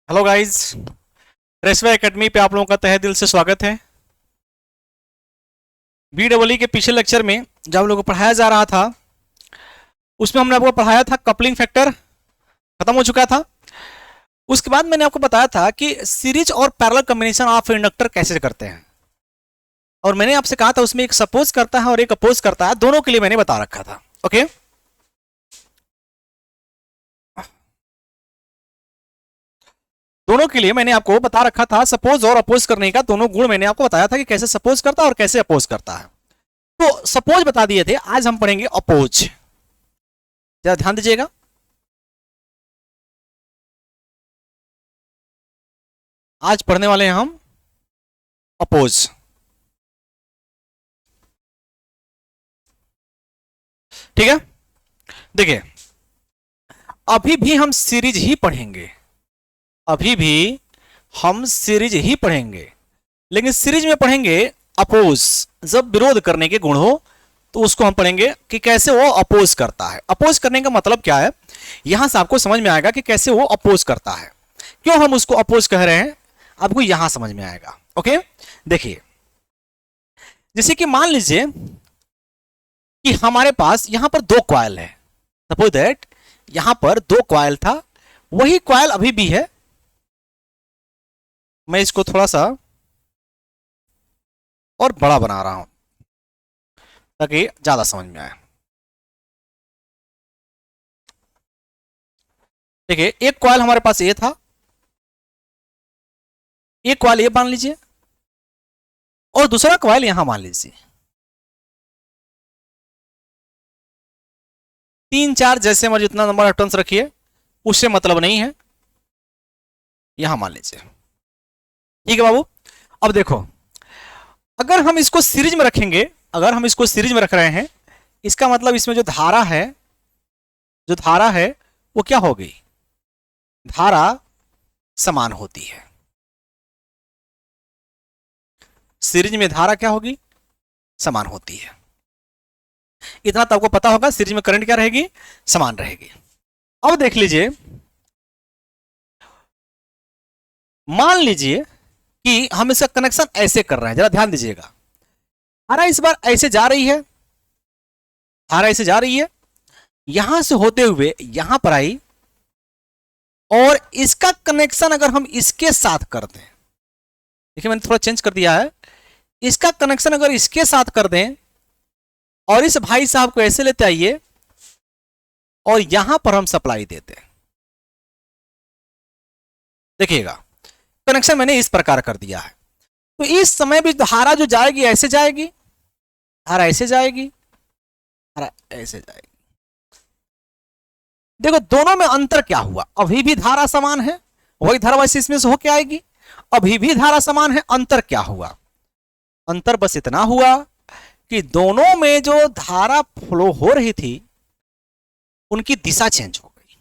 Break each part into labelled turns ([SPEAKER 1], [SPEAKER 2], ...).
[SPEAKER 1] Hello guys, रेसवे academy पे आप लोगों का तहे दिल से स्वागत है। बीडब्ल्यू के पिछले लेक्चर में जब हम लोगों को पढ़ाया जा रहा था उसमें हमने आपको पढ़ाया था कपलिंग फैक्टर खत्म हो चुका था। उसके बाद मैंने आपको बताया था कि सीरीज और पैरेलल कॉम्बिनेशन ऑफ इंडक्टर कैसे करते हैं, और मैंने आपसे कहा था उसमें एक सपोज करता है और एक अपोज करता है, दोनों के लिए मैंने बता रखा था। ओके, दोनों के लिए मैंने आपको बता रखा था, सपोज और अपोज करने का दोनों गुण मैंने आपको बताया था कि कैसे सपोज करता है और कैसे अपोज करता है। तो सपोज बता दिए थे, आज हम पढ़ेंगे अपोज। जरा ध्यान दीजिएगा। आज पढ़ने वाले हैं हम अपोज। ठीक है, देखिए अभी भी हम सीरीज ही पढ़ेंगे, अभी भी हम सीरीज ही पढ़ेंगे, लेकिन सीरीज में पढ़ेंगे अपोज। जब विरोध करने के गुण हो तो उसको हम पढ़ेंगे कि कैसे वो अपोज करता है। अपोज करने का मतलब क्या है, यहां से आपको समझ में आएगा कि कैसे वो अपोज करता है, क्यों हम उसको अपोज कह रहे हैं, आपको यहां समझ में आएगा। ओके, देखिए जैसे कि मान लीजिए कि हमारे पास यहां पर दो कॉइल है। सपोज दैट यहां पर दो कॉइल था, वही कॉइल अभी भी है। मैं इसको थोड़ा सा और बड़ा बना रहा हूं ताकि ज्यादा समझ में आए। देखिए एक कॉइल हमारे पास ये था, एक कॉइल ये मान लीजिए और दूसरा कॉइल यहां मान लीजिए। तीन चार जैसे मर्जी जितना नंबर ऑफ टर्न्स रखिए, उससे मतलब नहीं है, यहां मान लीजिए। ठीक है बाबू, अब देखो अगर हम इसको सीरीज में रखेंगे, अगर हम इसको सीरीज में रख रहे हैं, इसका मतलब इसमें जो धारा है, जो धारा है वो क्या होगी, धारा समान होती है। सीरीज में धारा क्या होगी, समान होती है। इतना तो आपको पता होगा, सीरीज में करंट क्या रहेगी, समान रहेगी। अब देख लीजिए, मान लीजिए कि हम इसका कनेक्शन ऐसे कर रहे हैं, जरा ध्यान दीजिएगा। धारा इस बार ऐसे जा रही है, धारा ऐसे जा रही है, यहां से होते हुए यहां पर आई, और इसका कनेक्शन अगर हम इसके साथ कर दें, देखिए मैंने थोड़ा चेंज कर दिया है, इसका कनेक्शन अगर इसके साथ कर दें और इस भाई साहब को ऐसे लेते आइए और यहां पर हम सप्लाई देते हैं, देखिएगा कनेक्शन मैंने इस प्रकार कर दिया है। तो इस समय भी धारा जो जाएगी ऐसे जाएगी, धारा ऐसे जाएगी, धारा ऐसे जाएगी। देखो दोनों में अंतर क्या हुआ, अभी भी धारा समान है, वही धारा वैसे इसमें से होके आएगी, अभी भी धारा समान है। अंतर क्या हुआ, अंतर बस इतना हुआ कि दोनों में जो धारा फ्लो हो रही थी उनकी दिशा चेंज हो गई।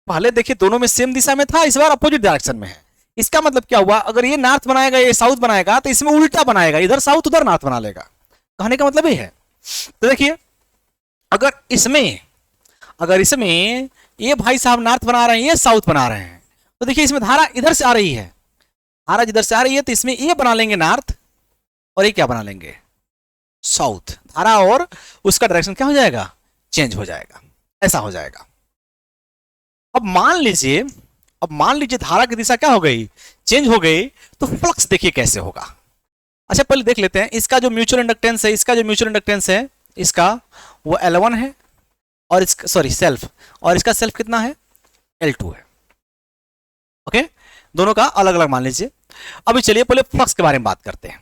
[SPEAKER 1] पहले देखिए दोनों में सेम दिशा में था, इस बार अपोजिट डायरेक्शन में है। इसका मतलब क्या हुआ, अगर ये नॉर्थ बनाएगा ये साउथ बनाएगा तो इसमें उल्टा बनाएगा, इधर साउथ उधर नॉर्थ बना लेगा। कहने का मतलब ये है। तो देखिए अगर इसमें, अगर इसमें ये भाई साहब नॉर्थ बना रहे हैं, ये साउथ बना रहे हैं, तो देखिए इसमें धारा इधर से आ रही है, धारा जिधर से आ रही है, तो इसमें ये बना लेंगे नॉर्थ और ये क्या बना लेंगे, साउथ। धारा और उसका डायरेक्शन क्या हो जाएगा, चेंज हो जाएगा, ऐसा हो जाएगा। अब मान लीजिए, अब मान लीजिए धारा की दिशा क्या हो गई, चेंज हो गई, तो फ्लक्स देखिए कैसे होगा। अच्छा पहले देख लेते हैं, इसका जो म्यूचुअल इंडक्टेंस है, इसका जो म्यूचुअल इंडक्टेंस है इसका वो L1 है, और इसका सॉरी सेल्फ, और इसका सेल्फ कितना है, L2 है। ओके, दोनों का अलग अलग मान लीजिए। अभी चलिए पहले फ्लक्स के बारे में बात करते हैं।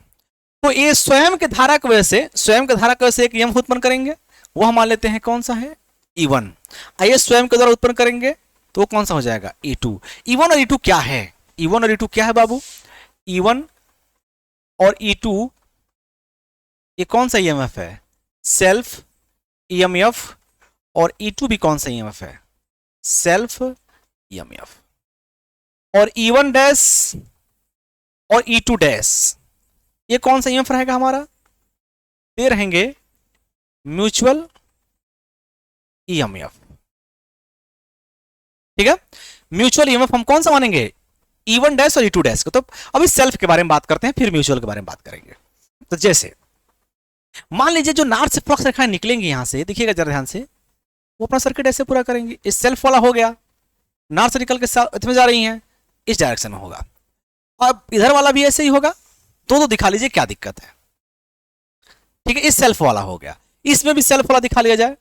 [SPEAKER 1] तो ये स्वयं के धारा की वजह से, स्वयं के धारा की वजह से एक EMF उत्पन्न करेंगे, वो हम मान लेते हैं कौन सा है, E1। आइए स्वयं के द्वारा उत्पन्न करेंगे तो वो कौन सा हो जाएगा, E2। E1 और E2 क्या है, E1 और E2 क्या है बाबू, E1 और E2 ये कौन सा EMF है, सेल्फ EMF, और E2 भी कौन सा EMF है, सेल्फ EMF। और E1 डैश और E2 डैश ये कौन सा EMF रहेगा हमारा, ये रहेंगे म्यूचुअल EMF। ठीक है, म्यूचुअल EMF हम कौन सा मानेंगे, E1 डैश और E2 डैश को। तो अभी सेल्फ के बारे में बात करते हैं, फिर म्यूचुअल के बारे में बात करेंगे। तो जैसे मान लीजिए जो नॉर्थ से फ्लक्स रेखाएं निकलेंगी यहां से, देखिएगा जरा ध्यान से, वो अपना सर्किट ऐसे पूरा करेंगे। इस सेल्फ वाला हो गया, नॉर्थ से निकल के इसमें जा रही हैं, इस डायरेक्शन में होगा। अब इधर वाला भी ऐसे ही होगा। तो दिखा लीजिए क्या दिक्कत है। ठीक है, इस सेल्फ वाला हो गया, इसमें भी सेल्फ वाला दिखा लिया जाए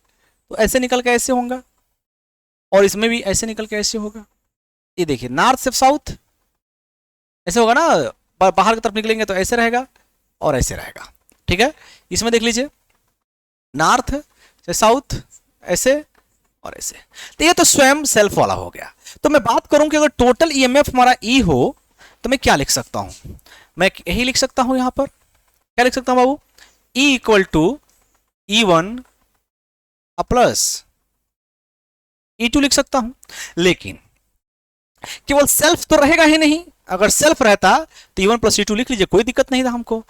[SPEAKER 1] तो ऐसे निकल के ऐसे होगा, और इसमें भी ऐसे निकल के ऐसे होगा। ये देखिए नॉर्थ से साउथ ऐसे होगा ना, बाहर की तरफ निकलेंगे तो ऐसे रहेगा और ऐसे रहेगा। ठीक है, इसमें देख लीजिए नॉर्थ से साउथ ऐसे और ऐसे। तो ये तो स्वयं सेल्फ वाला हो गया। तो मैं बात करूं कि अगर टोटल ईएमएफ हमारा ई हो तो मैं क्या लिख सकता हूं? मैं यही लिख सकता हूं, यहां पर क्या लिख सकता हूं बाबू? E equal to E1 plus E2 लिख सकता हूं। लेकिन केवल सेल्फ तो रहेगा ही नहीं, अगर सेल्फ रहता तो E1 प्लस E2 लिख लीजिए, कोई दिक्कत नहीं था हमको।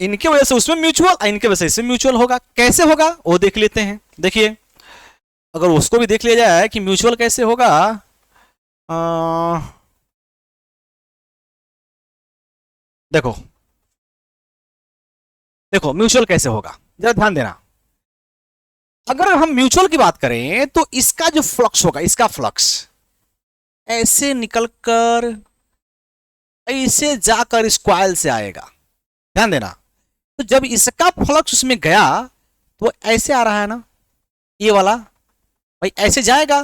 [SPEAKER 1] इनके वजह से उसमें म्यूचुअल, इनके वजह से इसमें म्यूचुअल होगा। कैसे होगा वो देख लेते हैं। देखिए अगर उसको भी देख लिया जाए कि म्यूचुअल कैसे होगा, देखो देखो म्यूचुअल कैसे होगा, जरा ध्यान देना। अगर हम म्यूचुअल की बात करें तो इसका जो फ्लक्स होगा, इसका फ्लक्स ऐसे निकलकर ऐसे जाकर इस कॉइल से आएगा। ध्यान देना, तो जब इसका फ्लक्स उसमें गया तो ऐसे आ रहा है ना, ये वाला भाई ऐसे जाएगा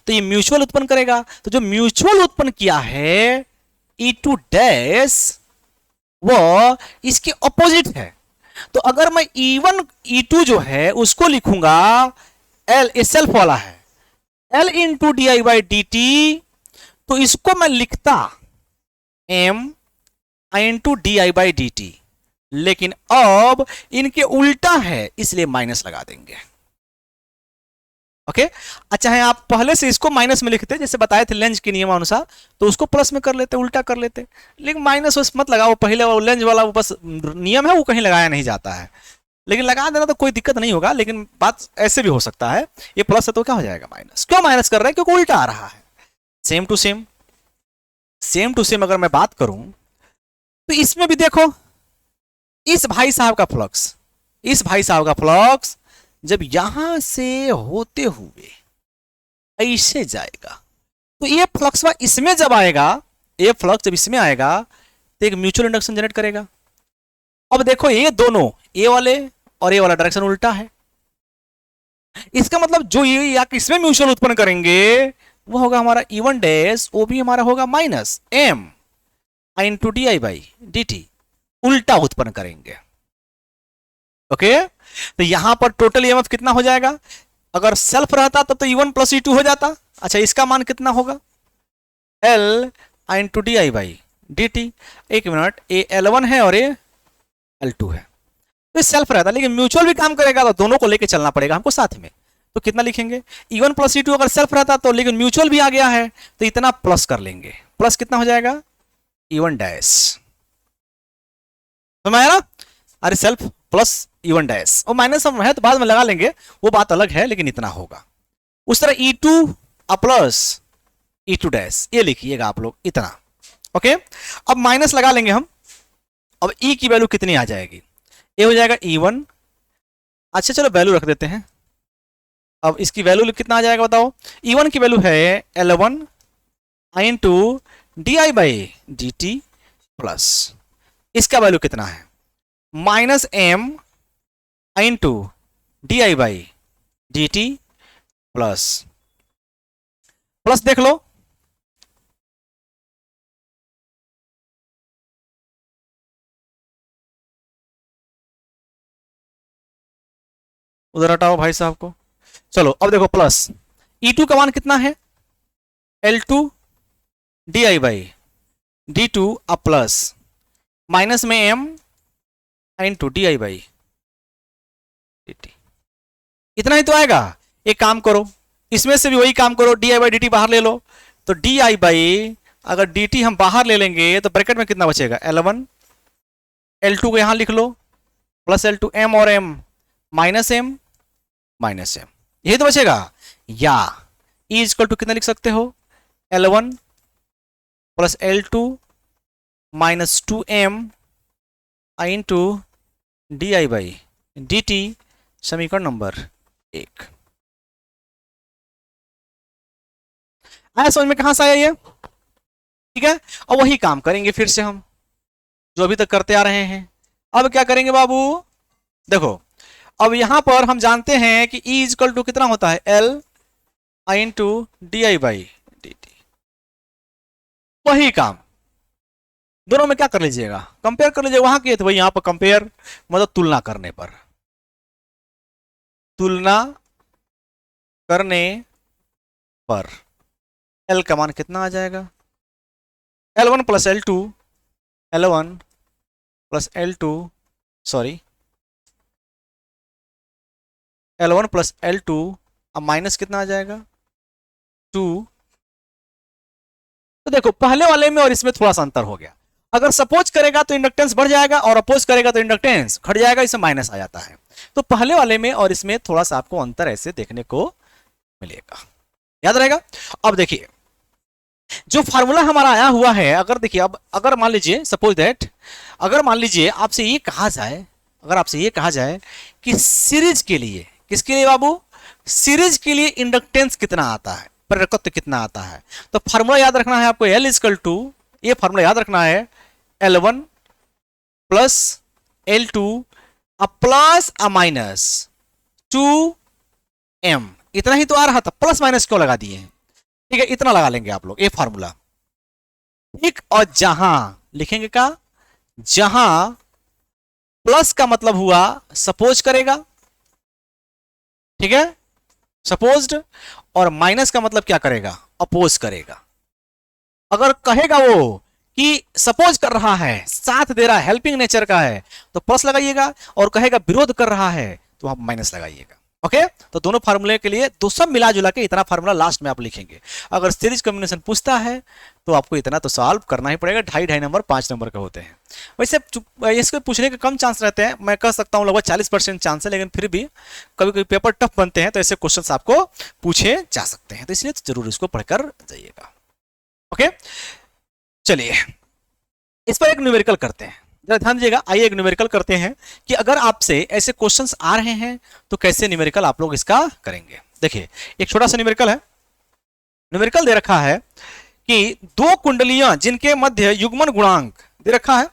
[SPEAKER 1] तो ये म्यूचुअल उत्पन्न करेगा। तो जो म्यूचुअल उत्पन्न किया है E2 डैश वो इसके ऑपोजिट है। तो अगर मैं E1 E2 जो है उसको लिखूंगा L, ये सेल्फ वाला है, L into D I by D T, तो इसको मैं लिखता M into D I by D T, लेकिन अब इनके उल्टा है इसलिए माइनस लगा देंगे। ओके अच्छा है, आप पहले से इसको माइनस में लिखते जैसे बताए थे लेंज के नियमानुसार, तो उसको प्लस में कर लेते, उल्टा कर लेते, लेकिन माइनस उस मत लगाओ। पहले वो लेंज वाला वो बस नियम है, वो कहीं लगाया नहीं जाता है, लेकिन लगा देना तो कोई दिक्कत नहीं होगा। लेकिन बात ऐसे भी हो सकता है, ये प्लस है तो क्या हो जाएगा माइनस। क्यों माइनस कर रहे हैं? क्योंकि उल्टा आ रहा है। Same to same, same to same अगर मैं बात करूं तो इसमें भी देखो, इस भाई साहब का फ्लक्स, इस भाई साहब का फ्लक्स जब यहां से होते हुए ऐसे जाएगा तो ये फ्लक्स इसमें जब आएगा, ये फ्लक्स जब इसमें आएगा तो एक म्यूचुअल इंडक्शन जनरेट करेगा। अब देखो ये दोनों, ये वाले और ये वाला डायरेक्शन उल्टा है, इसका मतलब जो ये या इसमें म्यूचुअल उत्पन्न करेंगे वो होगा हमारा E1 डैश, वो भी हमारा होगा minus M into D I by D T, उल्टा उत्पन्न करेंगे। ओके तो यहां पर टोटल ईएमएफ कितना हो जाएगा? अगर सेल्फ रहता तब तो E1 प्लस E2 हो जाता। अच्छा इसका मान कितना होगा? L into D I by D T. एक मिनट, ये L1 है और ये L2 है, तो सेल्फ रहता, लेकिन म्यूचुअल भी काम करेगा तो दोनों को लेके चलना पड़ेगा हमको साथ में। तो कितना लिखेंगे? E1 प्लस E2 अगर सेल्फ रहता तो, लेकिन म्यूचुअल भी आ गया है तो इतना प्लस कर लेंगे। प्लस कितना हो जाएगा? E1 dash. समझ आया ना? अरे सेल्फ प्लस E1 डैश, और माइनस हम है तो बाद में लगा लेंगे, वो बात अलग है, लेकिन इतना होगा। उस तरह E2 प्लस E2 डैश, ये लिखिएगा आप लोग इतना। ओके अब माइनस लगा लेंगे हम। अब E की वैल्यू कितनी आ जाएगी? ये हो जाएगा E1। अच्छा चलो वैल्यू रख देते हैं। अब इसकी वैल्यू कितना आ जाएगा बताओ? E1 की वैल्यू है L1 into D I by D T plus, इसका वैल्यू कितना है? Minus M into D I by D T plus, plus देख लो, उधर हटाओ भाई साहब को। चलो अब देखो प्लस E2 का मान कितना है? L2 D I by D two अब प्लस माइनस में M into D I by D T, इतना ही तो आएगा। एक काम करो, इसमें से भी वही काम करो, D I by D T बाहर ले लो, तो डी आई बाई अगर डी टी हम बाहर ले लेंगे तो ब्रैकेट में कितना बचेगा? L1, L2 को यहां लिख लो प्लस L2, M और M minus M minus M, यही तो बचेगा। या E इक्वल टू कितना लिख सकते हो? L1 plus L2 minus 2m into di/dt, समीकरण नंबर 1। आया समझ में? कहां से आया ये? ठीक है, और वही काम करेंगे फिर से हम जो अभी तक करते आ रहे हैं। अब क्या करेंगे बाबू? देखो, अब यहां पर हम जानते हैं कि E इक्वल टू कितना होता है, L इंटू di/dt। वही काम दोनों में क्या कर लीजिएगा, कंपेयर कर लीजिएगा। वहां किए थे भाई, यहां पर कंपेयर मतलब तुलना करने पर, तुलना करने पर L का मान कितना आ जाएगा, L1 plus L2, L1 plus L2, sorry L1 plus L2, अब माइनस कितना आ जाएगा 2। तो देखो पहले वाले में और इसमें थोड़ा सा अंतर हो गया। अगर सपोज करेगा तो इंडक्टेंस बढ़ जाएगा और अपोज करेगा तो इंडक्टेंस घट जाएगा, इसमें माइनस आ जाता है। तो पहले वाले में और इसमें थोड़ा सा आपको अंतर ऐसे देखने को मिलेगा, याद रहेगा। अब देखिए जो फार्मूला हमारा आया हुआ है, अगर देखिए अब अगर मान लीजिए सपोज दैट, अगर मान लीजिए आपसे ये कहा जाए, अगर आपसे ये कहा जाए कि सीरीज के लिए, किसके लिए बाबू, सीरीज के लिए इंडक्टेंस कितना आता है, प्रेरकत्व कितना आता है, तो फार्मूला याद रखना है आपको, L इक्वल टू, ये फार्मूला याद रखना है L1 plus L2 plus minus 2m, इतना ही तो आ रहा था, प्लस माइनस क्यों लगा दिए हैं, ठीक है, इतना लगा लेंगे आप लोग ये फार्मूला, ठीक। और जहां लिखेंगे का, जहां प्लस का मतलब हुआ सपोज करेगा, ठीक है, सपोज्ड, और माइनस का मतलब क्या करेगा, अपोज करेगा। अगर कहेगा वो कि सपोज कर रहा है, साथ दे रहा है, हेल्पिंग नेचर का है, तो प्लस लगाइएगा, और कहेगा विरोध कर रहा है तो आप माइनस लगाइएगा। ओके, तो दोनों फार्मूले के लिए दो सब मिला जुला के इतना फार्मूला लास्ट में आप लिखेंगे। अगर सीरीज कॉम्बिनेशन पूछता है तो आपको इतना तो सॉल्व करना ही पड़ेगा, 2.5 नंबर 5 नंबर का होते हैं। वैसे इसको पूछने के कम चांस रहते हैं, मैं कह सकता हूं लगभग 40% चांस है, लेकिन फिर भी कभी कभी पेपर टफ बनते हैं तो ऐसे क्वेश्चन आपको पूछे जा सकते हैं, तो इसलिए तो जरूर इसको पढ़कर जाइएगा। ओके, चलिए इस पर एक न्यूमेरिकल करते हैं, जरा ध्यान दीजिएगा। आइए एक न्यूमेरिकल करते हैं कि अगर आपसे ऐसे क्वेश्चंस आ रहे हैं तो कैसे न्यूमेरिकल आप लोग इसका करेंगे। देखिए एक छोटा सा न्यूमेरिकल है, न्यूमेरिकल दे रखा है कि दो कुंडलियां जिनके मध्य युग्मन गुणांक दे रखा है,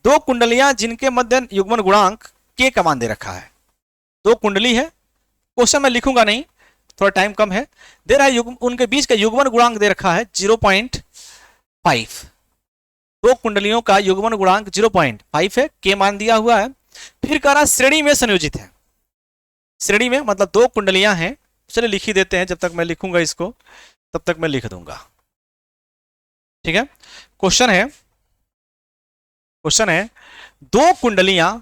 [SPEAKER 1] दो कुंडलियां जिनके मध्य युग्मन गुणांक के का मान दे रखा है। दो कुंडली है, क्वेश्चन मैं लिखूंगा नहीं, थोड़ा टाइम कम है, दे रहा है उनके बीच का युग्मन गुणांक दे रखा है 0.5। दो कुंडलियों का युग्मन गुणांक 0.5 है, के मान दिया हुआ है। फिर कह रहा श्रेणी में संयोजित है, श्रेणी में मतलब दो कुंडलियां हैं, चलिए लिख ही देते हैं, जब तक मैं लिखूंगा इसको तब तक मैं लिख दूंगा, ठीक है। क्वेश्चन है दो कुंडलियां,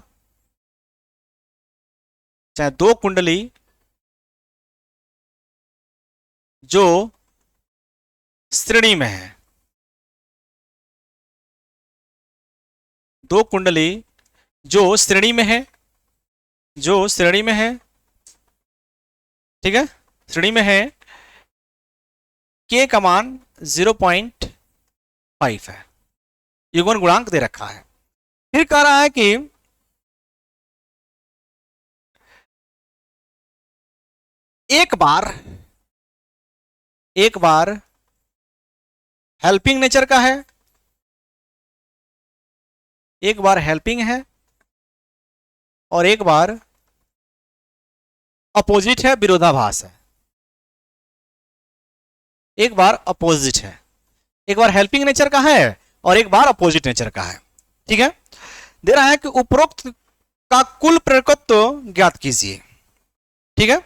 [SPEAKER 1] चाहे दो कुंडली जो श्रेणी में है, दो कुंडली जो श्रेणी में है, जो श्रेणी में है, ठीक है, श्रेणी में है, के का मान 0.5 है, युग्मन गुणांक दे रखा है। फिर कह रहा है कि एक बार हेल्पिंग नेचर का है, एक बार हेल्पिंग है और एक बार अपोजिट है, विरोधाभास है। एक बार अपोजिट है, एक बार हेल्पिंग नेचर का है और एक बार अपोजिट नेचर का है, ठीक है। दे रहा है कि उपरोक्त का कुल प्रेरकत्व ज्ञात कीजिए, ठीक है।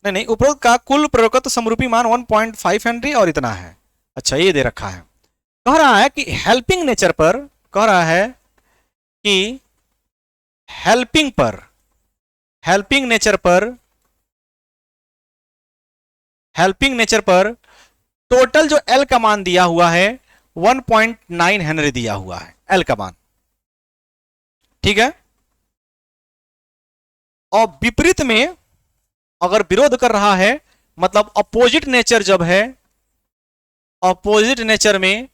[SPEAKER 1] नहीं, उपरोक्त का कुल प्रेरकत्व समरूपी मान 1.5 हेनरी और इतना है। अच्छा, ये दे रखा है, कह रहा है कि हेल्पिंग नेचर पर, कह रहा है कि हेल्पिंग नेचर पर टोटल जो L का मान दिया हुआ है 1.9 हेनरी दिया हुआ है, L का मान, ठीक है। और विपरीत में अगर विरोध कर रहा है, मतलब अपोजिट नेचर जब है, अपोजिट नेचर में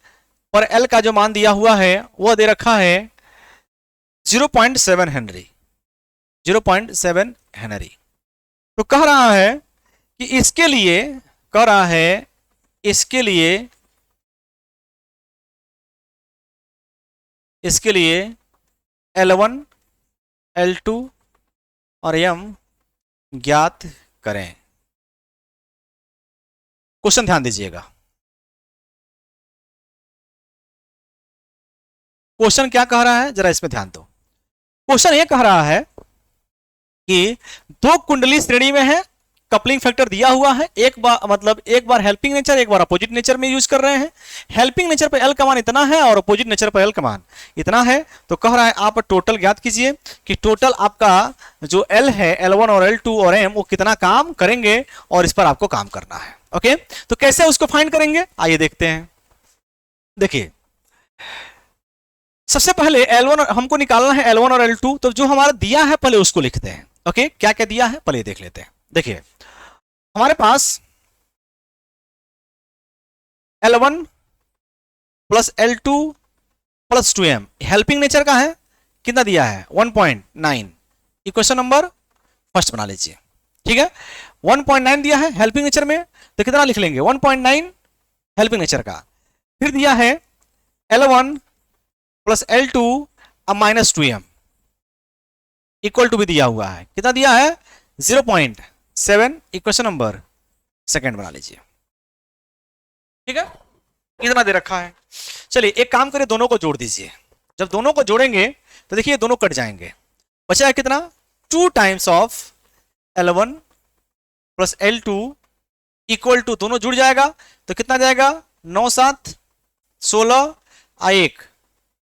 [SPEAKER 1] और एल का जो मान दिया हुआ है वो दे रखा है 0.7 हेनरी, 0.7 हेनरी। तो कह रहा है कि इसके लिए, कह रहा है इसके लिए L1 L2 और M ज्ञात करें। क्वेश्चन ध्यान दीजिएगा, क्वेश्चन क्या कह रहा है जरा इसमें ध्यान दो। क्वेश्चन ये कह रहा है कि दो कुंडली श्रेणी में है, कपलिंग फैक्टर दिया हुआ है, एक बार मतलब एक बार हेल्पिंग नेचर एक बार अपोजिट नेचर में यूज कर रहे हैं। हेल्पिंग नेचर पे एल का मान इतना है और अपोजिट नेचर पे एल का मान इतना है। तो कह रहा है आप टोटल ज्ञात कीजिए कि टोटल आपका जो एल है, L1 और L2 और M, वो कितना काम करेंगे और इस पर आपको काम करना है। ओके, तो कैसे उसको फाइंड करेंगे आइए देखते हैं। देखिए सबसे पहले L1 हमको निकालना है, L1 और L2। तो जो हमारा दिया है पहले उसको लिखते हैं। ओके, क्या क्या दिया है पहले देख लेते हैं। देखिए हमारे पास L1 plus L2 plus 2M helping nature का है, कितना दिया है 1.9। इक्वेशन नंबर फर्स्ट बना लीजिए, ठीक है। 1.9 दिया है हेल्पिंग नेचर में, तो कितना लिख लेंगे 1.9 हेल्पिंग नेचर का। फिर दिया है L1 प्लस L2 अब माइनस 2M इक्वल टू भी दिया हुआ है, कितना दिया है 0.7। इक्वेशन नंबर सेकंड बना लीजिए, ठीक है। इतना दे रखा है। चलिए एक काम करें, दोनों को जोड़ दीजिए। जब दोनों को जोड़ेंगे तो देखिए दोनों कट जाएंगे, बचा है कितना 2 times of L1 plus L2 equal to, दोनों जुड़ जाएगा तो कितना जाएगा 9 7 16 1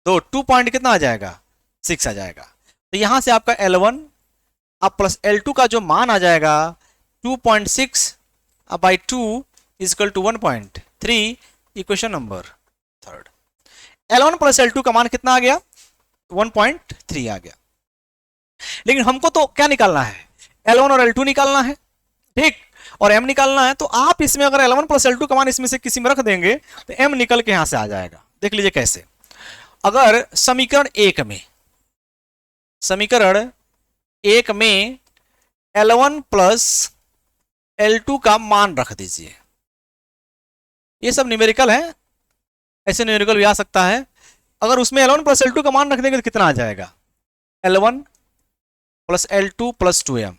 [SPEAKER 1] 2, 2 पॉइंट कितना आ जाएगा 6 आ जाएगा। तो यहां से आपका L1 अब प्लस L2 का जो मान आ जाएगा 2.6 by 2 equal to 1.3। Equation number third. L1 plus L2 का मान कितना आ गया 1.3 आ गया। लेकिन हमको तो क्या निकालना है, L1 और L2 निकालना है, ठीक, और M निकालना है। तो आप इसमें अगर L1 प्लस L2 का मान इसमें से किसी में रख देंगे तो M निकल के यहां से आ जाएगा। देख लीजिए कैसे। अगर समीकरण एक में L1 प्लस L2 का मान रख दीजिए। ये सब न्यूमेरिकल है, ऐसे न्यूमेरिकल भी आ सकता है। अगर उसमें L1 प्लस L2 का मान रख देंगे तो कितना आ जाएगा L1 plus L2 plus 2M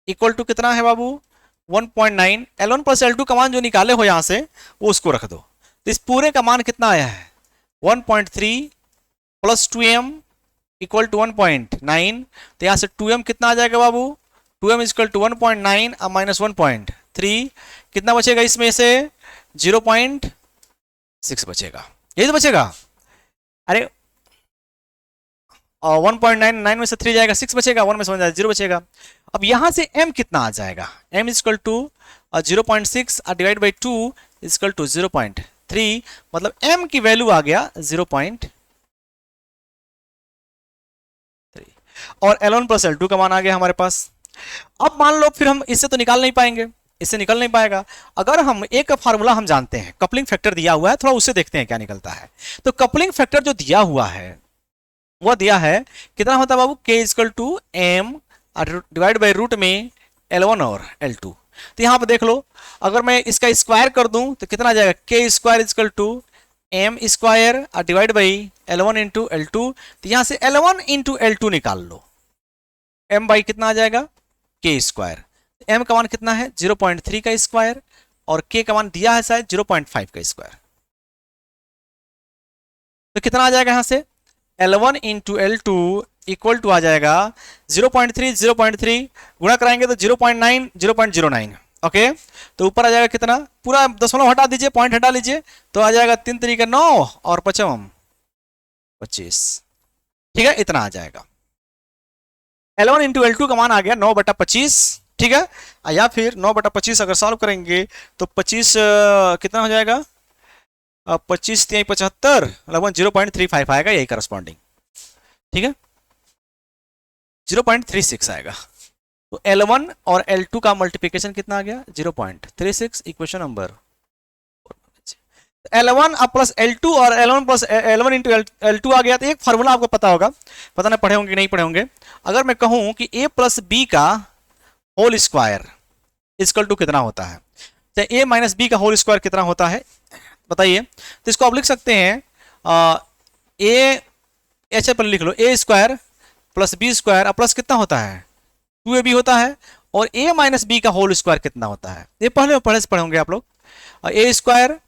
[SPEAKER 1] equal to कितना है बाबू 1.9। L1 प्लस L2 का मान जो निकाले हो यहां से वो उसको रख दो, तो इस पूरे का मान कितना आया है 1.3 प्लस 2M इक्वल टू 1.9। तो यहां से 2M कितना आ जाएगा बाबू 2M इक्वल टू 1.9 और माइनस 1.3, कितना बचेगा इसमें से 0.6 बचेगा। यही तो बचेगा, अरे 1.99 में से 3 जाएगा 6 बचेगा, 1 में से 1 जाएगा 0 बचेगा। अब यहां से M कितना आ जाएगा, M equal to 0.6 divide by 2 equal to 0.3, मतलब M की वैल्यू आ गया 0.3 और L1 प्लस L2 का मान आ गया हमारे पास। अब मान लो फिर हम इससे तो निकाल नहीं पाएंगे, इससे निकल नहीं पाएगा। अगर हम एक फार्मूला हम जानते हैं, कपलिंग फैक्टर दिया हुआ है, थोड़ा उससे देखते हैं क्या निकलता है। तो कपलिंग फैक्टर जो दिया हुआ है वो दिया है कितना होता है बाबू K equal to M divide by root में L1 और L2। तो यहां पर देख लो, अगर मैं इसका स्क्वायर कर दूं तो कितना आ जाएगा K square equal to M square divide by L1 into L2। तो यहां से L1 इंटू L2 निकाल लो, M बाई कितना आ जाएगा K स्क्वायर। M का मान कितना है 0.3 का स्क्वायर और K का मान दिया है शायद 0.5 का स्क्वायर। तो कितना आ जाएगा यहां से L1 into L2 equal to आ जाएगा 0.3 गुणा कराएंगे तो 0.9 0.09। ओके, तो ऊपर आ जाएगा कितना, पूरा दशमलव हटा दीजिए, पॉइंट हटा लीजिए, तो आ जाएगा 3 3 9 और 5 25। ठीक है, इतना आ जाएगा। L1 इंटू L2 का मान आ गया 9/25, ठीक है। या फिर 9/25 अगर सॉल्व करेंगे तो 25 कितना हो जाएगा 25 3 75 लगभग 0.35 आएगा, यही करस्पॉन्डिंग, ठीक है 0.36 आएगा। तो L1 और L2 का मल्टीप्लिकेशन कितना आ गया 0.36। इक्वेशन नंबर L1 अब प्लस L2 और L1 plus L1 into L2 आ गया। तो एक फार्मूला आपको पता होगा, पता नहीं पढ़े होंगे कि नहीं पढ़े होंगे। अगर मैं कहूं कि a प्लस बी का होल स्क्वायर इक्वल टू कितना होता है, चाहे a माइनस बी का होल स्क्वायर कितना होता है बताइए। तो इसको आप लिख सकते हैं a, अच्छा पहले लिख लो, a square plus B square अब प्लस कितना होता है 2ab होता है, और a माइनस बी का होल स्क्वायर कितना होता है, ये पहले पढ़े से पढ़े होंगे आप लोग। a square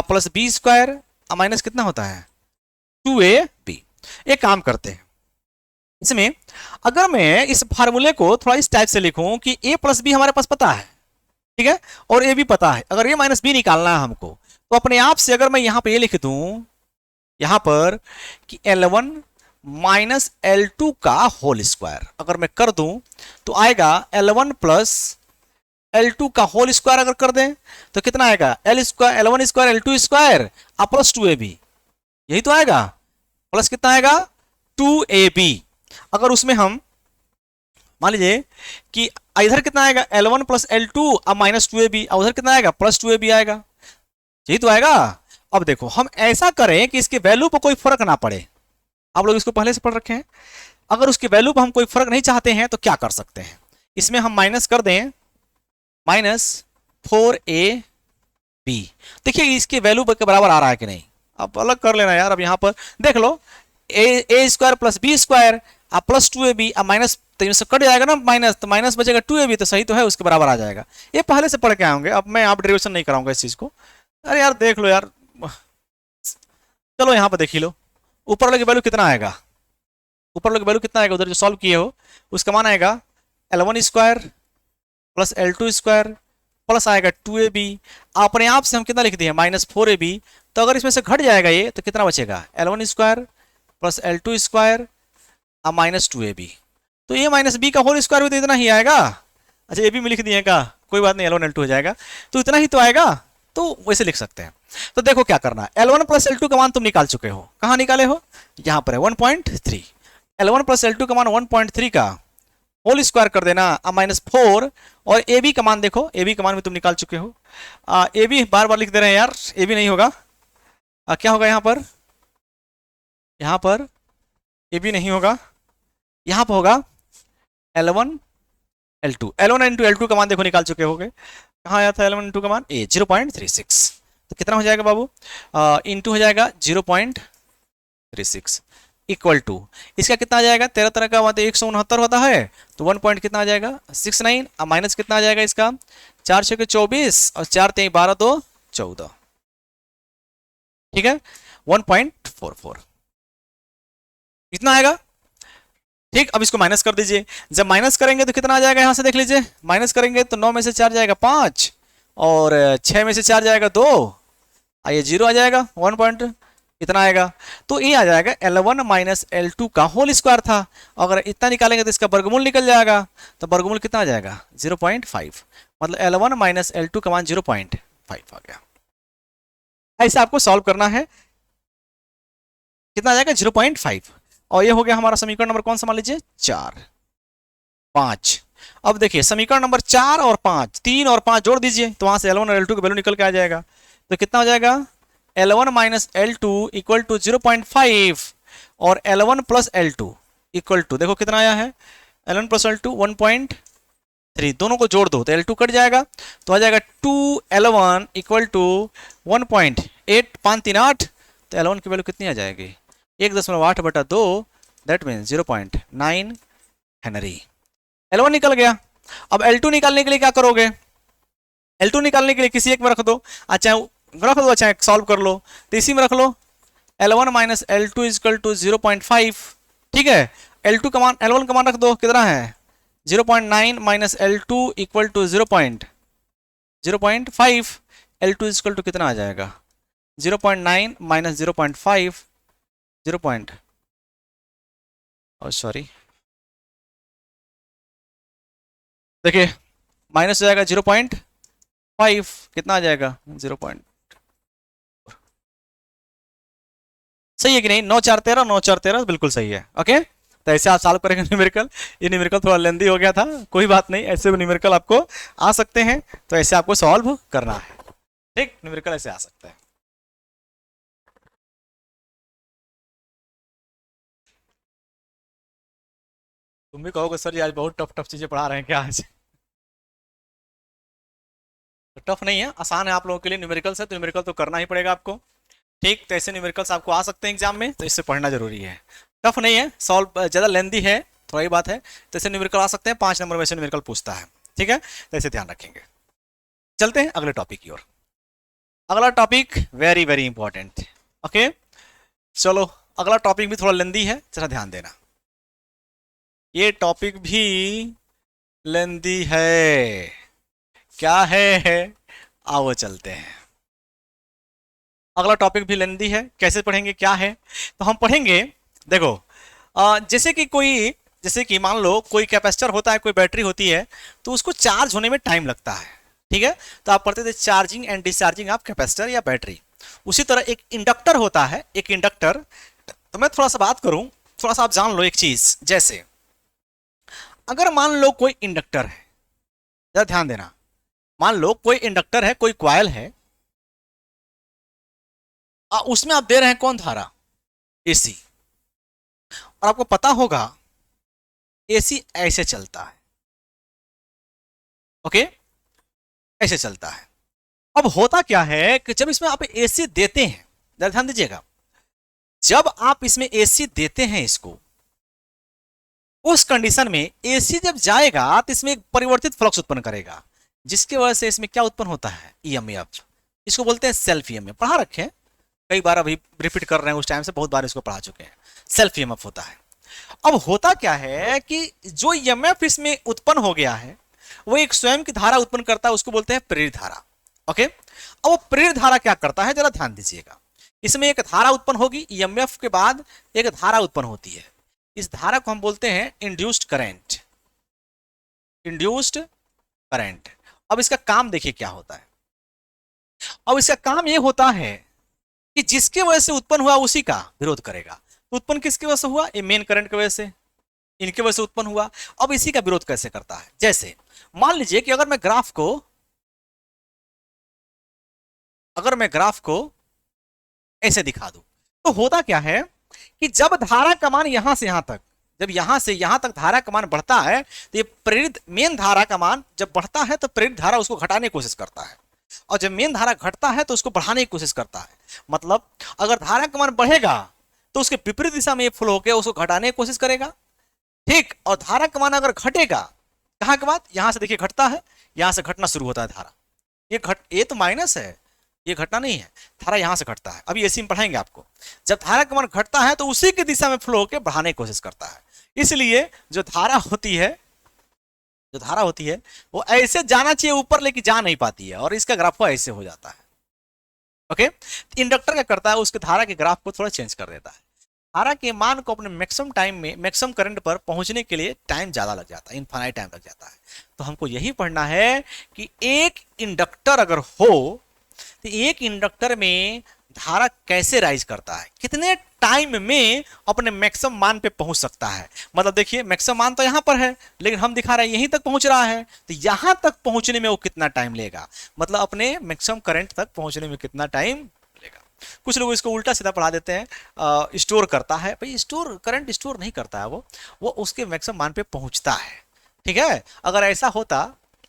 [SPEAKER 1] plus B square minus कितना होता है 2ab। एक काम करते हैं, इसमें अगर मैं इस फार्मूले को थोड़ा इस टाइप से लिखूं कि a प्लस बी हमारे पास पता है, ठीक है, और a भी पता है, अगर a माइनस बी निकालना है हमको, तो अपने आप से अगर मैं यहां पे ये लिख दूं यहां पर कि L1 माइनस L2 का होल स्क्वायर अगर मैं कर दूं तो आएगा L1 प्लस L2 का होल स्क्वायर अगर कर दें तो कितना आएगा L square L1 square L2 square plus 2ab, यही तो आएगा, प्लस कितना आएगा 2ab। अगर उसमें हम मान लीजिए कि इधर कितना आएगा L1 प्लस L2 अब माइनस 2ab, उधर कितना आएगा प्लस 2ab आएगा, यही तो आएगा। अब देखो हम ऐसा करें कि इसके वैल्यू पर कोई फर्क ना पड़े, आप लोग इसको पहले से पढ़ रखे हैं। अगर उसके वैल्यू पर हम कोई फर्क नहीं चाहते हैं तो क्या कर सकते हैं, इसमें हम माइनस कर दें माइनस 4ab, देखिए इसके वैल्यू के बराबर आ रहा है कि नहीं, अब अलग कर लेना यार। अब यहां पर देख लो a square plus B square अब प्लस 2ab अब माइनस, तो से कट जाएगा ना माइनस, तो माइनस बचेगा 2ab, तो सही तो है, उसके बराबर आ जाएगा। ये पहले से पढ़ के आएंगे, अब मैं आप डेरिवेशन नहीं कराऊंगा इस चीज को। अरे यार देख लो यार, चलो यहां पर देख ही लो, ऊपर वाले की वैल्यू कितना आएगा, ऊपर वाले की वैल्यू कितना आएगा उधर जो सॉल्व किए हो उसका मान आएगा L1 square plus L2 square plus आएगा 2ab, अपने आप से हम कितना लिख दिए माइनस 4ab, तो अगर इसमें से घट जाएगा ये तो कितना बचेगा L1 square plus L2 square minus 2ab, तो ये माइनस बी का होल स्क्वायर भी तो इतना ही आएगा। अच्छा ab में लिख दिए का, कोई बात नहीं, L1 L2 हो जाएगा, तो इतना ही तो आएगा, तो वैसे लिख सकते हैं। तो देखो क्या करना है, L1 प्लस L2 का मान तुम निकाल चुके हो, कहां निकाले हो, यहां पर है 1.3, L1 प्लस L2 का मान 1.3 का होल स्क्वायर कर देना माइनस 4, और ए बी का मान देखो, ए बी का मान भी तुम निकाल चुके हो। ए बी बार बार लिख दे रहे हैं यार, ए बी नहीं होगा, क्या होगा यहाँ पर ए बी नहीं होगा, यहाँ पर होगा L1 L2, L1 into L2 का मान देखो निकाल चुके होगे, कहाँ आया था L1 L2 का मान 0.36, तो कितना हो जाएगा बाबू, इंटू हो जाएगा 0.36 इक्वल टू इसका कितना आ जाएगा, 13 तरह का मतलब 169 होता है, तो 1 पॉइंट कितना आ जाएगा 69, अब माइनस कितना आ जाएगा इसका 4 6 24 और 4 3 12 2 14, ठीक है 1.44 इतना आएगा। ठीक, अब इसको माइनस कर दीजिए, जब माइनस करेंगे तो कितना आ जाएगा, यहां से देख लीजिए, माइनस करेंगे तो 9 में से 4 जाएगा 5 और 6 में से 4 जाएगा 2, आइए 0 आ जाएगा, 1 पॉइंट इतना आएगा, तो ये आ जाएगा L1 माइनस L2 का होल स्क्वायर था। अगर इतना निकालेंगे तो इसका वर्गमूल निकल जाएगा, तो वर्गमूल कितना आ जाएगा 0.5, मतलब L1 माइनस L2 का मान 0.5 आ गया। ऐसे आपको सॉल्व करना है, कितना आ जाएगा 0.5, और ये हो गया हमारा समीकरण नंबर कौन सा, मान लीजिए 4 5। अब देखिए समीकरण नंबर 4 और 5, 3 और 5 जोड़ दीजिए, तो वहां से L1 और L2 का वैल्यू निकल के आ जाएगा, तो कितना हो जाएगा L1 minus L2 equal to 0.5 और L1 plus L2 equal to, देखो कितना आया है L1 प्लस L2 1.3, दोनों को जोड़ दो तो L2 कट जाएगा, तो आ जाएगा 2L1 इक्वल टू 1.8 5 3 8, तो L1 की वैल्यू कितनी आ जाएगी 1.8/2, दैट मीन 0.9 हेनरी। L1 निकल गया। अब L2 निकालने के लिए क्या करोगे, L2 निकालने के लिए किसी एक में रख दो, अच्छा रख दो, अच्छा सॉल्व कर लो, तो इसी में रख लो L1 minus L2 equal to 0.5, ठीक है, L2 का मान L1 का मान रख दो, कितना है 0.9 minus L2 equal to 0.5, L2 equal to कितना आ जाएगा 0.9 माइनस 0.5 सॉरी देखिए माइनस हो जाएगा 0.5, कितना आ जाएगा 0. सही है कि नहीं, 9 4 13 9 4 13 बिल्कुल सही है। ओके, तो ऐसे आप सॉल्व करेंगे न्यूमेरिकल, ये न्यूमेरिकल थोड़ा लेंदी हो गया था, कोई बात नहीं, ऐसे भी न्यूमेरिकल आपको आ सकते हैं, तो ऐसे आपको सॉल्व करना है, ठीक, न्यूमेरिकल ऐसे आ सकता है। तुम भी कहोगे सर जी आज बहुत टफ टफ चीजें पढ़ा रहे हैं क्या आज? टफ नहीं है, आसान है आप लोगों के लिए। न्यूमेरिकल्स है तो न्यूमेरिकल तो करना ही पड़ेगा आपको। ठीक, तो ऐसे न्यूमेरिकल्स आपको आ सकते हैं एग्जाम में, तो इससे पढ़ना जरूरी है। टफ नहीं है, सॉल्व ज़्यादा लेंदी है, थोड़ा ही बात है। तो ऐसे न्यूमेरिकल आ सकते हैं, 5 नंबर में से न्यूमेरिकल पूछता है। ठीक है, तो ऐसे ध्यान रखेंगे। चलते हैं अगले टॉपिक की ओर। अगला topic very very important. Okay, चलो अगला टॉपिक भी थोड़ा लेंदी है, जरा ध्यान देना। ये टॉपिक भी लेंदी है। क्या है? आओ चलते हैं। अगला टॉपिक भी लेंदी है, कैसे पढ़ेंगे क्या है? तो हम पढ़ेंगे, देखो जैसे कि मान लो कोई कैपेसिटर होता है, कोई बैटरी होती है, तो उसको चार्ज होने में टाइम लगता है। ठीक है, तो आप पढ़ते थे charging and discharging of capacitor या बैटरी। उसी तरह एक इंडक्टर होता है, एक इंडक्टर। तो मैं थोड़ा सा बात करूं, थोड़ा सा आप जान लो एक चीज। जैसे अगर मान लो कोई इंडक्टर है, जरा ध्यान देना, मान लो कोई इंडक्टर है, कोई क्वाइल है, उसमें आप दे रहे हैं कौन धारा? एसी। और आपको पता होगा एसी ऐसे चलता है। ओके, ऐसे चलता है। अब होता क्या है कि जब इसमें आप एसी देते हैं, जरा ध्यान दीजिएगा, जब आप इसमें एसी देते हैं इसको, उस कंडीशन में एसी जब जाएगा तो इसमें एक परिवर्तित फ्लक्स उत्पन्न करेगा, जिसकी वजह से इसमें क्या उत्पन्न होता है? ईएमएफ। इसको बोलते हैं सेल्फ ईएमएफ। पढ़ा रखे हैं कई बार, अभी रिपीट कर रहे हैं, उस टाइम से बहुत बार इसको पढ़ा चुके हैं। सेल्फ ईएमएफ होता है। अब होता क्या है कि जो ईएमएफ इसमें उत्पन्न हो गया है वो एक स्वयं की धारा उत्पन्न करता है, उसको बोलते हैं प्रेरित धारा। ओके, अब वो प्रेरित धारा क्या करता है, जरा ध्यान दीजिएगा। इसमें एक धारा उत्पन्न होगी, ईएमएफ के बाद एक धारा उत्पन्न होती है। इस धारा को हम बोलते हैं इंड्यूस्ड करंट। Induced current. अब इसका काम देखिए क्या होता है। अब इसका काम यह होता है कि जिसके वजह से उत्पन्न हुआ उसी का विरोध करेगा। तो उत्पन्न किसकी वजह से हुआ? ये मेन करंट की वजह से, इनके वजह से उत्पन्न हुआ। अब इसी का विरोध कैसे करता है? जैसे मान लीजिए कि अगर मैं ग्राफ को ऐसे दिखा दूं, तो होता क्या है कि जब धारा का मान यहां से यहां तक, जब यहां से यहां तक धारा का मान बढ़ता है, तो ये प्रेरित मेन धारा का मान जब बढ़ता है तो प्रेरित धारा उसको घटाने की कोशिश करता है, और जब मेन धारा घटता है तो उसको बढ़ाने की कोशिश करता है। मतलब अगर धारा का मान बढ़ेगा तो उसके विपरीत दिशा में फ्लो होकर उसको घटाने की कोशिश करेगा। ठीक, और धारा का मान अगर घटेगा, कहां के बाद? यहां से देखिए घटता है, यहां से घटना शुरू होता है धारा। ये तो माइनस है, ये घटना नहीं है, धारा यहां से घटता है। अभी एसी में पढ़ाएंगे आपको। जब धारा का मान घटता है तो उसी की दिशा में फ्लो होकर बढ़ाने की कोशिश करता है। इसलिए जो धारा होती है वो ऐसे जाना चाहिए ऊपर, लेकिन जा नहीं पाती है, और इसका ग्राफ ऐसे हो जाता है। ओके, इंडक्टर क्या करता है? उसके धारा के ग्राफ को थोड़ा चेंज कर देता है। धारा के मान को अपने मैक्सिमम टाइम में, मैक्सिमम करंट पर पहुंचने के लिए टाइम ज्यादा लग जाता है, इनफाइनाइट टाइम लग जाता है। तो हमको यही पढ़ना है कि एक इंडक्टर अगर हो तो एक इंडक्टर में धारा कैसे राइज करता है, कितने टाइम में अपने मैक्सिमम मान पे पहुंच सकता है। मतलब देखिए मैक्सिमम मान तो यहां पर है, लेकिन हम दिखा रहे हैं यहीं तक पहुंच रहा है, तो यहां तक पहुंचने में वो कितना टाइम लेगा, मतलब अपने मैक्सिमम करंट तक पहुंचने में कितना टाइम लेगा। कुछ लोग इसको उल्टा सीधा पढ़ा देते हैं, स्टोर करता है। भाई करंट स्टोर नहीं करता है, वो उसके मैक्सिमम मान पे पहुंचता है। ठीक है, अगर ऐसा होता,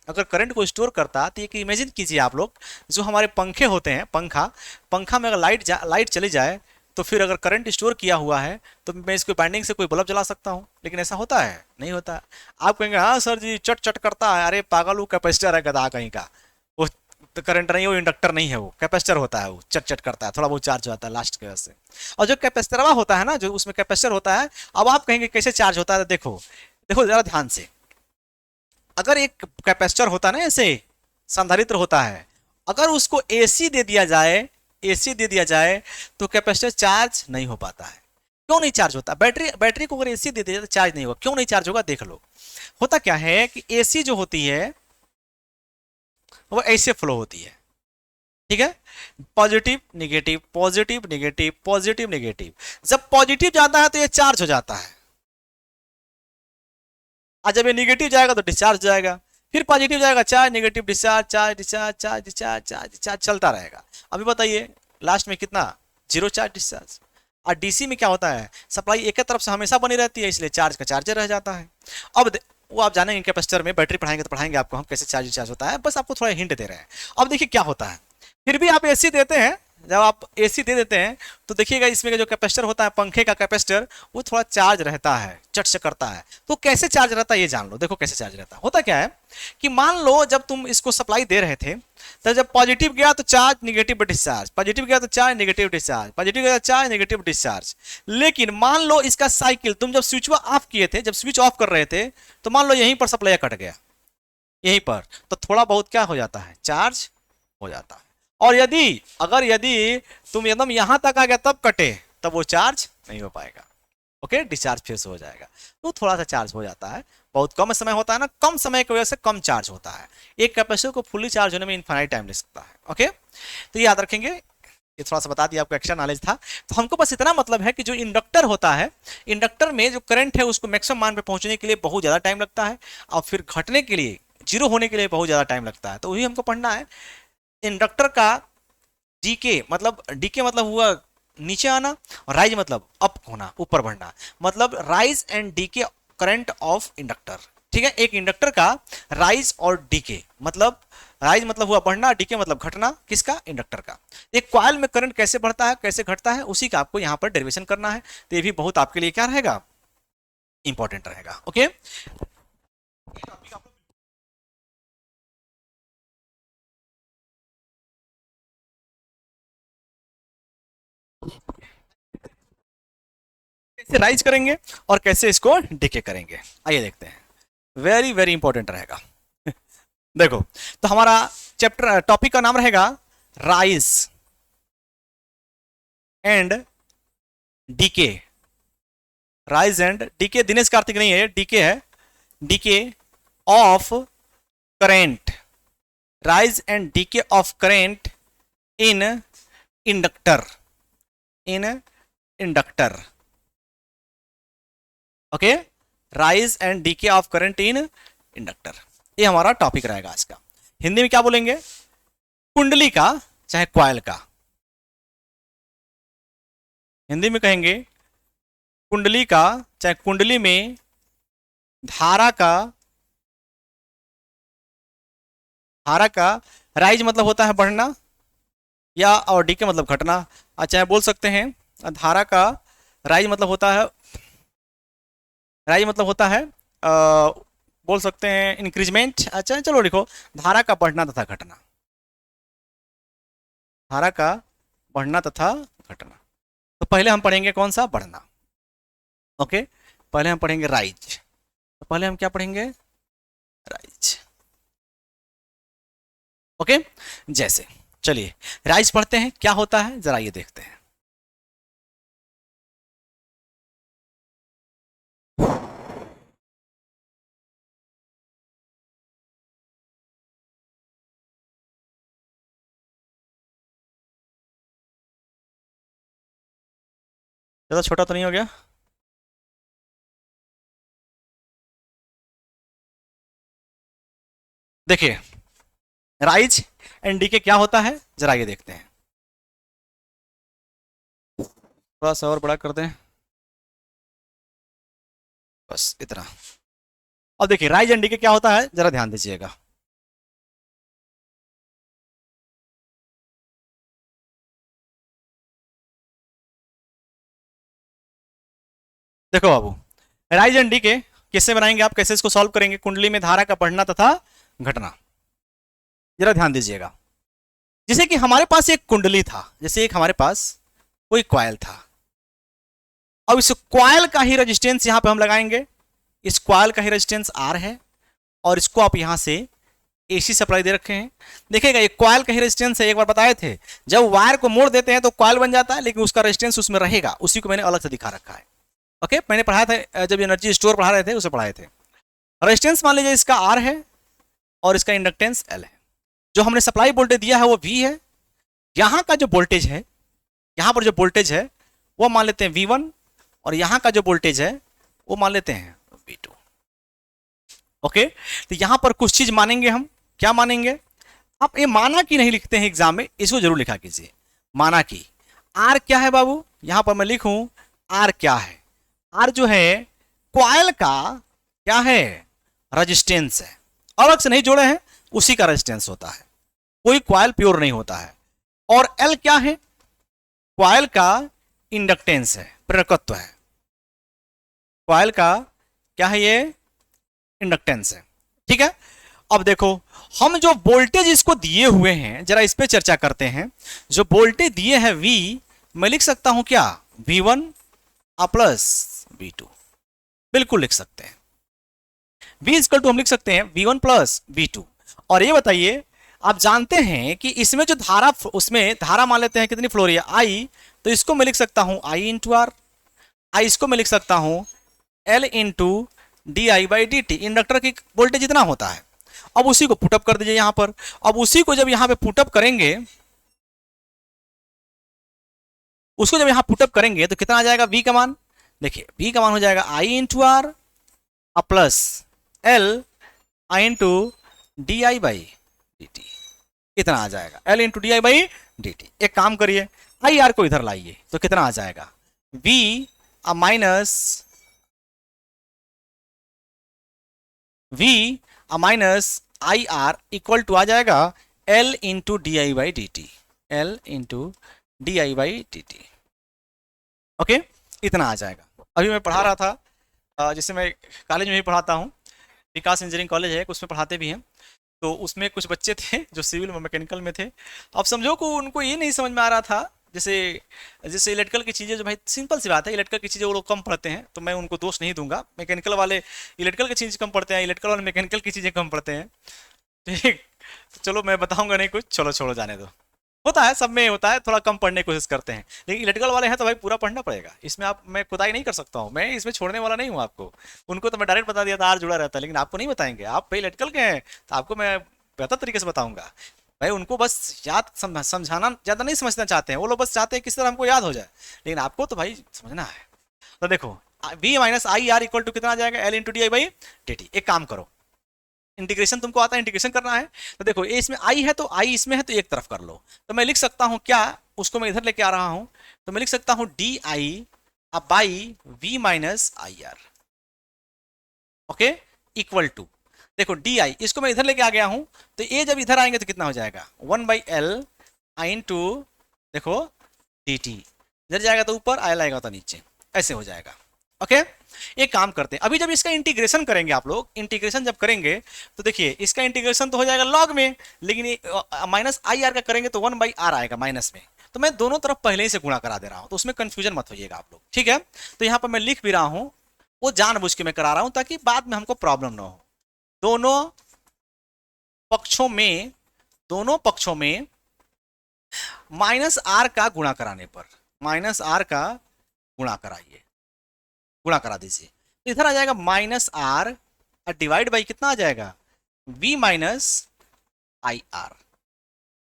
[SPEAKER 1] अगर करंट को स्टोर करता, तो एक इमेजिन कीजिए आप लोग, जो हमारे पंखे होते हैं, पंखा में अगर लाइट चली जाए, तो फिर अगर करंट स्टोर किया हुआ है तो मैं इसको बाइंडिंग से कोई बल्ब जला सकता हूं, लेकिन ऐसा होता है? नहीं होता। आप कहेंगे हाँ सर जी चट चट करता है। अरे पागल, वो कैपेसिटर है गधा कहीं का, वो तो करंट नहीं, वो इंडक्टर नहीं है, वो कैपेसिटर होता है, वो चट चट करता है, थोड़ा बहुत चार्ज होता है लास्ट की वजह से। और जो कैपेसिटर होता है ना, जो उसमें कैपेसिटर होता है, अब आप कहेंगे कैसे चार्ज होता है? देखो जरा ध्यान से, अगर एक कैपेसिटर होता है ना, ऐसे संधारित्र होता है, अगर उसको एसी दे दिया जाए तो कैपेसिटर चार्ज नहीं हो पाता है। क्यों नहीं चार्ज होता? बैटरी को अगर एसी दे दिया तो चार्ज नहीं होगा। क्यों नहीं चार्ज होगा? देख लो, होता क्या है कि एसी जो होती है वो ऐसे फ्लो होती है। ठीक है, positive negative, positive negative, positive negative. जब पॉजिटिव जाता है तो ये चार्ज हो जाता है, और जब ये निगेटिव जाएगा तो डिस्चार्ज जाएगा, फिर पॉजिटिव जाएगा, charge negative discharge, charge discharge, charge discharge, charge discharge, चलता रहेगा। अभी बताइए लास्ट में कितना? Zero charge discharge. और डीसी में क्या होता है, सप्लाई एक ही तरफ से हमेशा बनी रहती है, इसलिए चार्ज का चार्जर रह जाता है। अब वो आप जानेंगे कैपेसिटर में बैटरी पढ़ाएंगे तो पढ़ाएंगे आपको हम कैसे चार्ज होता है, बस आपको थोड़ा हिंट दे रहे हैं। अब देखिए क्या होता है, फिर भी आप एसी देते हैं, जब आप एसी दे देते हैं तो देखिएगा इसमें का जो कैपेसिटर होता है, पंखे का कैपेसिटर, वो थोड़ा चार्ज रहता है, चट से करता है। तो कैसे चार्ज रहता है ये जान लो। देखो कैसे चार्ज रहता है। होता क्या है कि मान लो जब तुम इसको सप्लाई दे रहे थे तो जब पॉजिटिव गया तो चार्ज, निगेटिव डिस्चार्ज, पॉजिटिव गया तो चार्ज, निगेटिव डिस्चार्ज, पॉजिटिव गया तो चार्ज, निगेटिव डिस्चार्ज। लेकिन मान लो इसका साइकिल तुम जब स्विच ऑफ किए थे, जब स्विच ऑफ कर रहे थे तो मान लो यहीं पर सप्लाई कट गया, यहीं पर, तो थोड़ा बहुत क्या हो जाता है, चार्ज हो जाता है। और यदि तुम एकदम यहां तक आ गया तब कटे, तब वो चार्ज नहीं हो पाएगा। ओके, डिस्चार्ज फिर से हो जाएगा। तो थोड़ा सा चार्ज हो जाता है, बहुत कम समय होता है ना, कम समय की वजह से कम चार्ज होता है। एक कैपेसिटर को फुल्ली चार्ज होने में इनफाइनाइट टाइम लग सकता है। ओके, तो ये याद रखेंगे, ये थोड़ा सा बता दिया आपको, एक्स्ट्रा नॉलेज था। तो हमको बस इतना मतलब है कि जो इंडक्टर होता है, इंडक्टर में जो करंट है उसको मैक्सिमम मान पे पहुंचने के लिए बहुत ज्यादा टाइम लगता है, और फिर घटने के लिए, जीरो होने के लिए बहुत ज्यादा टाइम लगता है। तो वही हमको पढ़ना है। इंडक्टर का डीके मतलब हुआ नीचे आना, और राइज मतलब अप होना, ऊपर बढ़ना, मतलब rise and decay current of inductor. ठीक है, एक इंडक्टर का राइज और डीके मतलब, राइज मतलब हुआ बढ़ना, डीके मतलब घटना, किसका, इंडक्टर का। एक कॉइल में करंट कैसे बढ़ता है, कैसे घटता है, उसी का आपको यहां पर डेरिवेशन करना है। तो ये भी बहुत आपके लिए क्या रहेगा, इंपॉर्टेंट रहेगा। ओके, कैसे राइज करेंगे और कैसे इसको डिके करेंगे, आइए देखते हैं। वेरी वेरी इंपॉर्टेंट रहेगा। देखो, तो हमारा चैप्टर टॉपिक का नाम रहेगा rise and decay. Rise and decay, Dinesh Karthik नहीं है, डीके है, decay of current, rise and decay of current in inductor, in inductor. Okay, rise and decay of current in inductor, ये हमारा टॉपिक रहेगा आज का। हिंदी में क्या बोलेंगे, कुंडली का चाहे क्वाइल का, हिंदी में कहेंगे कुंडली का चाहे कुंडली में धारा का, धारा का राइज मतलब होता है बढ़ना, या और डीके मतलब घटना। अच्छा, बोल सकते हैं धारा का राइज मतलब होता है, राइज मतलब होता है बोल सकते हैं इंक्रीजमेंट। अच्छा चलो लिखो, धारा का बढ़ना तथा घटना, धारा का बढ़ना तथा घटना। तो पहले हम पढ़ेंगे कौन सा, बढ़ना। ओके, पहले हम पढ़ेंगे राइज। तो पहले हम क्या पढ़ेंगे, राइज। ओके, जैसे चलिए राइज पढ़ते हैं, क्या होता है जरा ये देखते हैं। ज्यादा छोटा तो नहीं हो गया, देखिए राइज एंड डीके क्या होता है जरा ये देखते हैं। थोड़ा सा और बड़ा कर दें, बस इतना। अब देखिए राइज एंड डीके क्या होता है जरा ध्यान दीजिएगा। देखो बाबू, राइज एंड डीके किससे बनाएंगे आप, कैसे इसको सॉल्व करेंगे, कुंडली में धारा का बढ़ना तथा घटना। जरा ध्यान दीजिएगा, जैसे कि हमारे पास एक कुंडली था, जैसे एक हमारे पास कोई क्वाइल था। अब इस क्वाइल का ही रेजिस्टेंस यहां पे हम लगाएंगे, इस क्वाइल का ही रेजिस्टेंस आर है, और इसको आप यहां से एसी सप्लाई दे रखे हैं। देखिएगा ये क्वाइल का ही रेजिस्टेंस है, एक बार बताए थे, जब वायर को मोड़ देते हैं तो क्वाइल बन जाता है, लेकिन उसका रेजिस्टेंस उसमें रहेगा, उसी को मैंने अलग से दिखा रखा है। ओके, मैंने पढ़ाया था जब एनर्जी स्टोर पढ़ा रहे थे, उसे पढ़ाए थे। रेजिस्टेंस मान लीजिए इसका आर है और इसका इंडक्टेंस एल है। जो हमने सप्लाई वोल्टेज दिया है वो वी है। यहां का जो वोल्टेज है, यहां पर जो वोल्टेज है वो मान लेते हैं V1, और यहां का जो वोल्टेज है वो मान लेते हैं V2। ओके, तो यहां पर कुछ चीज मानेंगे हम, क्या मानेंगे, आप ये माना कि नहीं लिखते हैं एग्जाम में, इसको जरूर लिखा कीजिए। माना कि आर क्या है बाबू, यहां पर मैं लिखूं आर क्या है, आर जो है कॉइल का क्या है, रेजिस्टेंस है, अलग से नहीं जोड़े हैं, उसी का रेजिस्टेंस होता है, कोई कॉइल प्योर नहीं होता है। और एल क्या है, कॉइल का इंडक्टेंस है, प्रेरकत्व है, कॉइल का क्या है, ये इंडक्टेंस है। ठीक है, अब देखो हम जो वोल्टेज इसको दिए हुए हैं जरा इस पे चर्चा करते हैं। जो वोल्टेज दिए हैं V, मैं लिख सकता हूं क्या, V1 प्लस V2, बिल्कुल लिख सकते हैं। V इक्वल टू हम लिख सकते हैं V1 प्लस V2। और ये बताइए, आप जानते हैं कि इसमें जो धारा, उसमें धारा मान लेते हैं कितनी फ्लो रही है, I, तो इसको मैं लिख सकता हूं I इंटू आर, आई इसको मैं लिख सकता हूं L into D I by D T, inductor की वोल्टेज जितना होता है। अब उसी को पुटअप कर दीजिए यहां पर। अब उसी को जब यहां पे पुटअप करेंगे, उसको जब यहां पुटअप करेंगे तो कितना आ जाएगा V का मान, देखिए V का मान हो जाएगा I into R plus L I into D I by D T, इतना आ जाएगा L into D I by D T. एक काम करिए, आई आर को इधर लाइए तो कितना आ जाएगा, V minus I R equal to आ जाएगा L into D I by D T, L into D I by D T. Okay, इतना आ जाएगा। अभी मैं पढ़ा रहा था, जैसे मैं कॉलेज में भी पढ़ाता हूँ, विकास इंजीनियरिंग कॉलेज है, उसमें पढ़ाते भी हैं, तो उसमें कुछ बच्चे थे जो सिविल में मैकेनिकल में थे। अब समझो को उनको ये नहीं समझ में आ रहा था, जैसे जैसे इलेक्ट्रिकल की चीज़ें, जो भाई सिंपल सी बात है, इलेक्ट्रिकल की चीज़ें वो लोग कम पढ़ते हैं, तो मैं उनको दोष नहीं दूंगा। मैकेनिकल वाले इलेक्ट्रिकल की चीज़ कम पढ़ते हैं, इलेक्ट्रिकल वाले मैकेनिकल की चीज़ें कम पढ़ते हैं। ठीक, तो चलो मैं बताऊंगा नहीं कुछ, चलो छोड़ो जाने दो, होता है सब में, होता है, थोड़ा कम पढ़ने की कोशिश करते हैं। लेकिन इलेक्ट्रिकल वाले हैं तो भाई पूरा पढ़ना पड़ेगा, इसमें आप, मैं खुदाई नहीं कर सकता हूँ, मैं इसमें छोड़ने वाला नहीं हूँ आपको। उनको तो मैं डायरेक्ट बता दिया था आर जुड़ा रहता है, लेकिन आपको नहीं बताएंगे, आप भाई इलेक्ट्रिकल के हैं तो आपको मैं बेहतर तरीके से बताऊंगा। भाई उनको बस याद समझाना ज़्यादा नहीं समझना चाहते हैं वो लोग, बस चाहते हैं किस तरह हमको याद हो जाए, लेकिन आपको तो भाई समझना है। तो देखो V minus I R equal to कितना आ जाएगा, L into D I by D T. एक काम करो, इंटीग्रेशन तुमको आता है, इंटीग्रेशन करना है, तो देखो ये इसमें आई है तो आई इसमें है तो एक तरफ कर लो, तो मैं लिख सकता हूं क्या, उसको मैं इधर लेके आ रहा हूं, तो मैं लिख सकता हूं D I by V minus I R, okay, equal to, देखो डी आई इसको मैं इधर लेके आ गया हूं, तो ये जब इधर आएंगे तो कितना हो जाएगा, 1/L आई इंटू, देखो डी टी, इधर जाएगा तो ऊपर, आई आएगा तो नीचे, ऐसे हो जाएगा। ओके, एक काम करते हैं, अभी जब इसका इंटीग्रेशन करेंगे आप लोग, इंटीग्रेशन जब करेंगे तो देखिए इसका इंटीग्रेशन तो हो जाएगा लॉग में, लेकिन माइनस आई आर का करेंगे तो 1/R आएगा माइनस में, तो मैं दोनों तरफ पहले ही से गुणा करा दे रहा हूं, तो उसमें कंफ्यूजन मत होइएगा आप लोग, ठीक है। तो यहां पर मैं लिख भी रहा हूं, वो जानबूझ के मैं करा रहा हूं ताकि बाद में हमको प्रॉब्लम ना हो। दोनों पक्षों में माइनस आर का गुणा कराने पर, माइनस आर का गुणा कराइए, गुणा करा दीजिए, तो इधर आ जाएगा माइनस आर डिवाइड बाई कितना आ जाएगा, V minus I R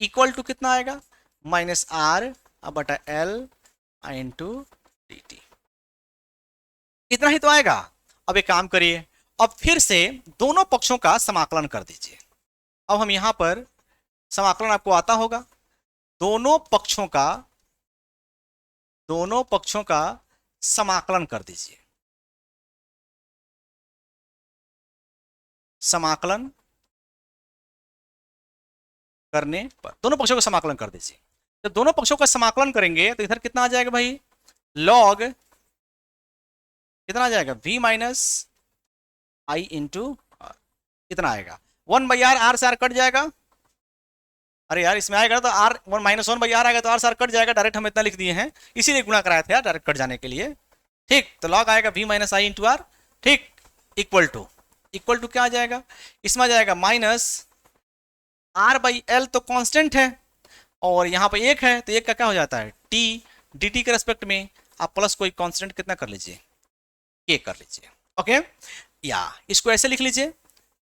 [SPEAKER 1] equal to कितना आएगा, माइनस आर बटा L इंटू डी टी। इतना ही तो आएगा। अब एक काम करिए, अब फिर से दोनों पक्षों का समाकलन कर दीजिए। अब हम यहां पर समाकलन आपको आता होगा, दोनों पक्षों का समाकलन कर दीजिए, समाकलन करने पर दोनों पक्षों का समाकलन कर दीजिए। जब दोनों पक्षों का समाकलन करेंगे तो इधर कितना आ जाएगा भाई, लॉग कितना आ जाएगा, V minus I into R, कितना आएगा 1/R, आर से आर कट जाएगा, अरे यार इसमें आएगा तो आर माइनस 1/R आएगा तो आर से आर कट जाएगा, डायरेक्ट हम इतना लिख दिए हैं, इसीलिए गुणा कराया था यार डायरेक्ट कट जाने के लिए, ठीक। तो लॉग आएगा V minus I into R, ठीक, इक्वल टू क्या आ जाएगा, इसमें आ जाएगा माइनस R/L तो कांस्टेंट है, और यहाँ पे एक है तो एक का क्या हो जाता है, T dt के रेस्पेक्ट में आप प्लस कोई कांस्टेंट कितना कर लीजिए, K कर लीजिए, ओके। या इसको ऐसे लिख लीजिए,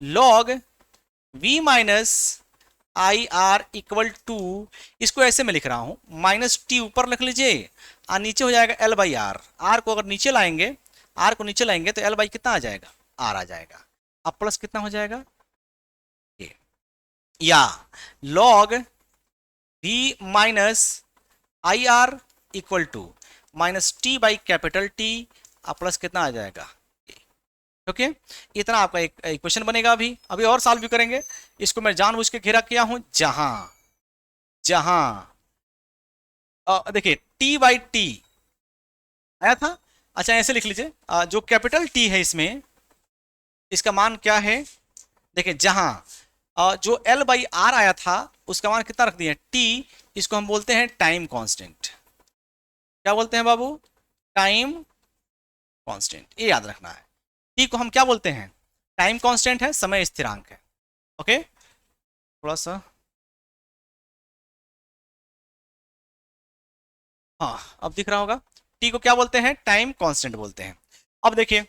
[SPEAKER 1] log V minus I R equal to, इसको ऐसे में लिख रहा हूं, माइनस टी ऊपर लिख लीजिए और नीचे हो जाएगा L/R, R को अगर नीचे लाएंगे, R को नीचे लाएंगे तो L/ कितना आ जाएगा, R आ जाएगा, अब प्लस कितना हो जाएगा, या log V minus I R equal to, minus T by capital T plus कितना आ जाएगा, ओके। इतना आपका एक इक्वेशन बनेगा। अभी अभी और सॉल्व भी करेंगे। इसको मैं जानबूझ के घेरा किया हूं, जहां जहां देखिए टी बाई टी आया था। अच्छा ऐसे लिख लीजिए, जो कैपिटल टी है इसमें, इसका मान क्या है, देखिए जहां जो एल बाई आर आया था उसका मान कितना रख दिया, टी। इसको हम बोलते हैं टाइम कांस्टेंट। क्या बोलते हैं बाबू, टाइम कांस्टेंट, ये याद रखना है। टी को हम क्या बोलते हैं, टाइम कांस्टेंट है, समय स्थिरांक है, ओके। थोड़ा सा हाँ अब दिख रहा होगा। टी को क्या बोलते हैं, टाइम कांस्टेंट बोलते हैं। अब देखिए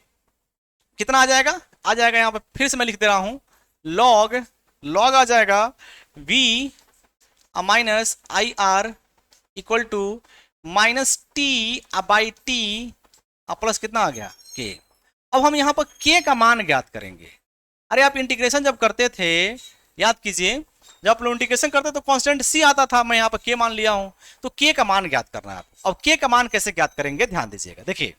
[SPEAKER 1] कितना आ जाएगा, आ जाएगा यहाँ पे फिर से मैं लिख दे रहा हूं, लॉग लॉग आ जाएगा v minus I R equal to minus T by T plus कितना आ गया के। अब हम यहाँ पर के का मान ज्ञात करेंगे। अरे आप इंटीग्रेशन जब करते थे, याद कीजिए, जब आप लोग इंटीग्रेशन करते तो कांस्टेंट सी आता था, मैं यहाँ पर के मान लिया हूँ, तो के का मान ज्ञात करना है आपको। अब के का मान कैसे ज्ञात करेंगे, ध्यान दीजिएगा। देखिए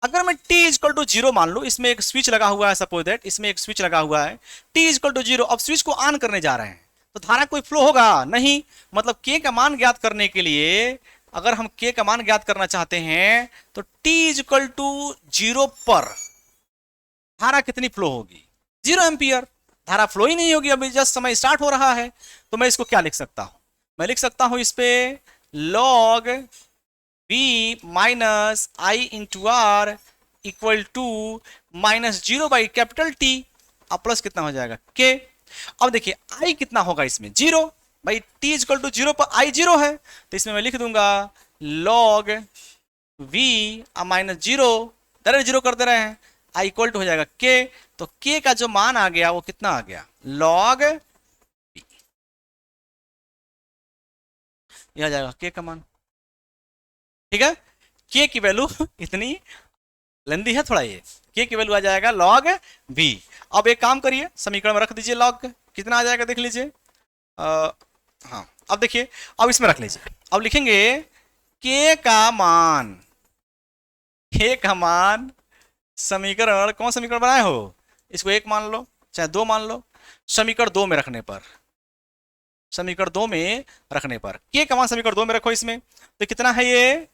[SPEAKER 1] अगर मैं t इक्वल टू जीरो मान लूँ, इसमें एक स्विच लगा हुआ है, सपोज दैट इसमें एक स्विच लगा हुआ है, t इक्वल टू जीरो, अब स्विच को ऑन करने जा रहे हैं तो धारा कोई फ्लो होगा नहीं। मतलब k का मान ज्ञात करने के लिए, अगर हम k का मान ज्ञात करना चाहते हैं तो t इक्वल टू जीरो पर धारा कितनी फ्लो होगी, 0 एम्पियर। धारा फ्लो ही नहीं होगी, अभी जस्ट समय स्टार्ट हो रहा है। तो मैं इसको क्या लिख सकता हूं, मैं लिख सकता हूं इस पे log v minus I into are equal to minus 0 by capital T plus कितना हो जाएगा के। अब देखिए i कितना होगा इसमें, 0, भाई t इक्वल टू 0 पर i 0 है, तो इसमें मैं लिख दूंगा लॉग v माइनस 0, डायरेक्ट 0 कर दे रहे हैं, i इक्वल टू हो जाएगा k। तो k का जो मान आ गया वो कितना आ गया, लॉग v, यह आ जाएगा k का मान, ठीक है। k की वैल्यू इतनी लेंदी है थोड़ा, ये k की वैल्यू आ जाएगा log v। अब एक काम करिए, समीकरण में रख दीजिए log, कितना आ जाएगा देख लीजिए। हाँ अब देखिए, अब इसमें रख लीजिए, अब लिखेंगे k का मान, k का मान समीकरण, कौन समीकरण बनाए हो, इसको 1 मान लो चाहे 2 मान लो, समीकरण 2 में रखने पर, समीकरण 2 में रखने पर k का मान समीकरण 2 में रखो इसमें, तो कितना है ये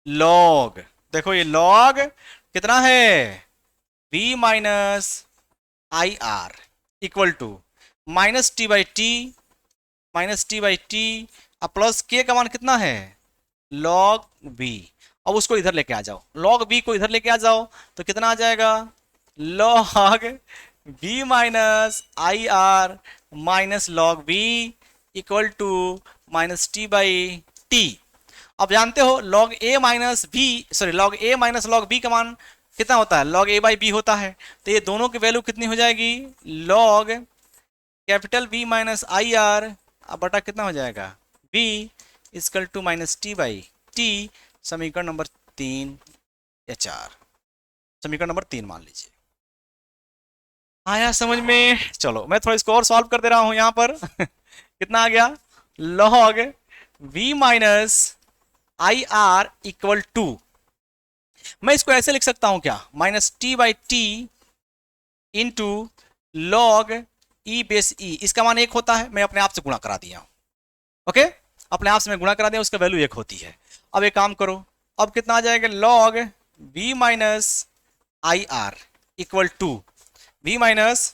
[SPEAKER 1] लॉग, देखो ये लॉग कितना है v minus I R equal to minus T by T, minus T by T plus K का मान कितना है लॉग v। अब उसको इधर लेके आ जाओ, लॉग v को इधर लेके आ जाओ तो कितना आ जाएगा log v minus I r minus log v equal to minus T by t. अब जानते हो log a minus b, sorry log a minus log b का मान कितना होता है, log a बाई बी होता है। तो ये दोनों की वैल्यू कितनी हो जाएगी, log कैपिटल B माइनस आई आर बटा कितना हो जाएगा b equal to minus T by t. समीकरण नंबर 3 या 4, समीकरण नंबर 3 मान लीजिए। आया समझ में, चलो मैं थोड़ा इसको और सॉल्व कर दे रहा हूं यहाँ पर कितना आ गया log v minus I R equal to, मैं इसको ऐसे लिख सकता हूं क्या, minus T by T into log E base E, इसका मान 1 होता है, मैं अपने आप से गुणा करा दिया हूं, ओके, अपने आप से मैं गुणा करा दिया, उसका वैल्यू 1 होती है। अब एक काम करो, अब कितना आ जाएगा log v minus I R equal to, v minus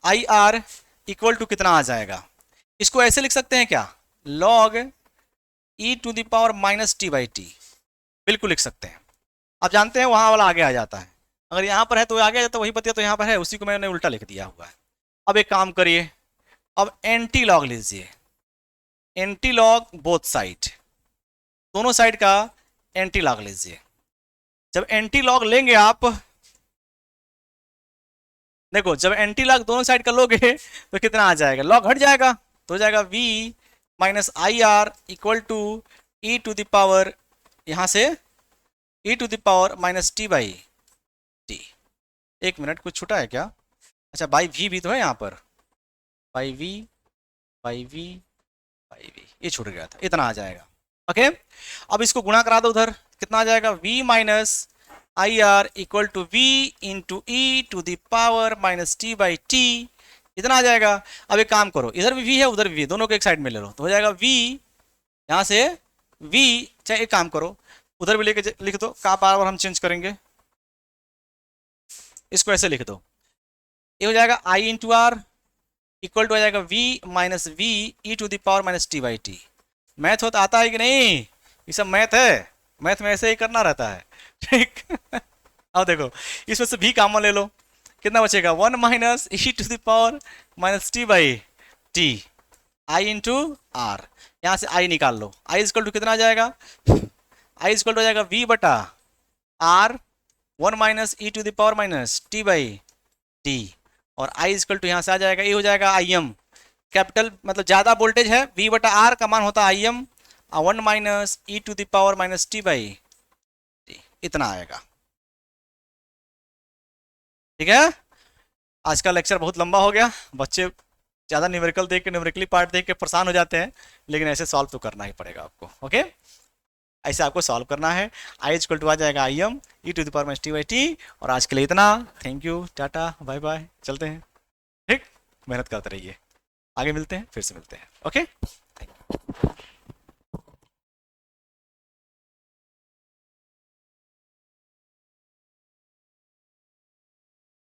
[SPEAKER 1] I R equal to कितना आ जाएगा, इसको ऐसे लिख सकते हैं क्या, log e to the power minus T by t, बिल्कुल लिख सकते हैं। आप जानते हैं वहां वाला आगे आ जाता है, अगर यहाँ पर है तो आगे आ जाता है, वही बतिया तो यहाँ पर है, उसी को मैंने उल्टा लिख दिया हुआ है। अब एक काम करिए, अब एंटी लॉग लीजिए, एंटी लॉग बोथ साइड, दोनों साइड का एंटी लॉग लीजिए। जब एंटी लॉग लेंगे आप, देखो जब एंटी लॉग दोनों साइड का लोगे तो कितना आ जाएगा, लॉग हट जाएगा तो हो जाएगा v minus I R equal to E to the power, यहां से E to the power minus T by T. 1 minute, कुछ छूटा है क्या, अच्छा बाई वी भी तो है यहाँ पर, by v by v by v, ये छूट गया था, इतना आ जाएगा, ओके, अब इसको गुणा करा दो उधर, कितना आ जाएगा, v minus I R equal to v into e to the power minus T by t, इतना आ जाएगा। अब एक काम करो, इधर भी v है उधर भी v, दोनों को एक साइड में ले लो, तो हो जाएगा v, यहाँ से v, चाहे एक काम करो उधर भी लेके लिख दो, का पावर हम चेंज करेंगे, इसको ऐसे लिख दो, ये हो जाएगा i into are equal to हो जाएगा v minus v e to the power minus T by t. Math होता आता है कि नहीं, ये सब मैथ है, मैथ में ऐसे ही करना रहता है, ठीक। अब देखो इसमें से v कॉमन ले लो, कितना बचेगा, 1 minus e to the power minus T by t, i into r, यहाँ से आई निकाल लो, आई इक्वल टू कितना आ जाएगा, आई इक्वल टू हो जाएगा v बटा r 1 minus e to the power minus T by t, और आई इक्वल टू यहाँ से आ जाएगा, ये हो जाएगा आई एम, कैपिटल मतलब ज़्यादा वोल्टेज है, v बटा आर का मान होता है i m, 1 minus e to the power minus T by t, इतना आएगा। ठीक है, आज का लेक्चर बहुत लंबा हो गया, बच्चे ज़्यादा न्यूमेरिकल देख के, न्यूमेरिकली पार्ट देख के परेशान हो जाते हैं, लेकिन ऐसे सॉल्व तो करना ही पड़ेगा आपको। ओके, ऐसे आपको सॉल्व करना है, आई इक्वल टू आ जाएगा i m e to the power minus T by t. और आज के लिए इतना, thank you, tata bye bye, चलते हैं, ठीक, मेहनत करते रहिए, आगे मिलते हैं, फिर से मिलते हैं, ओके।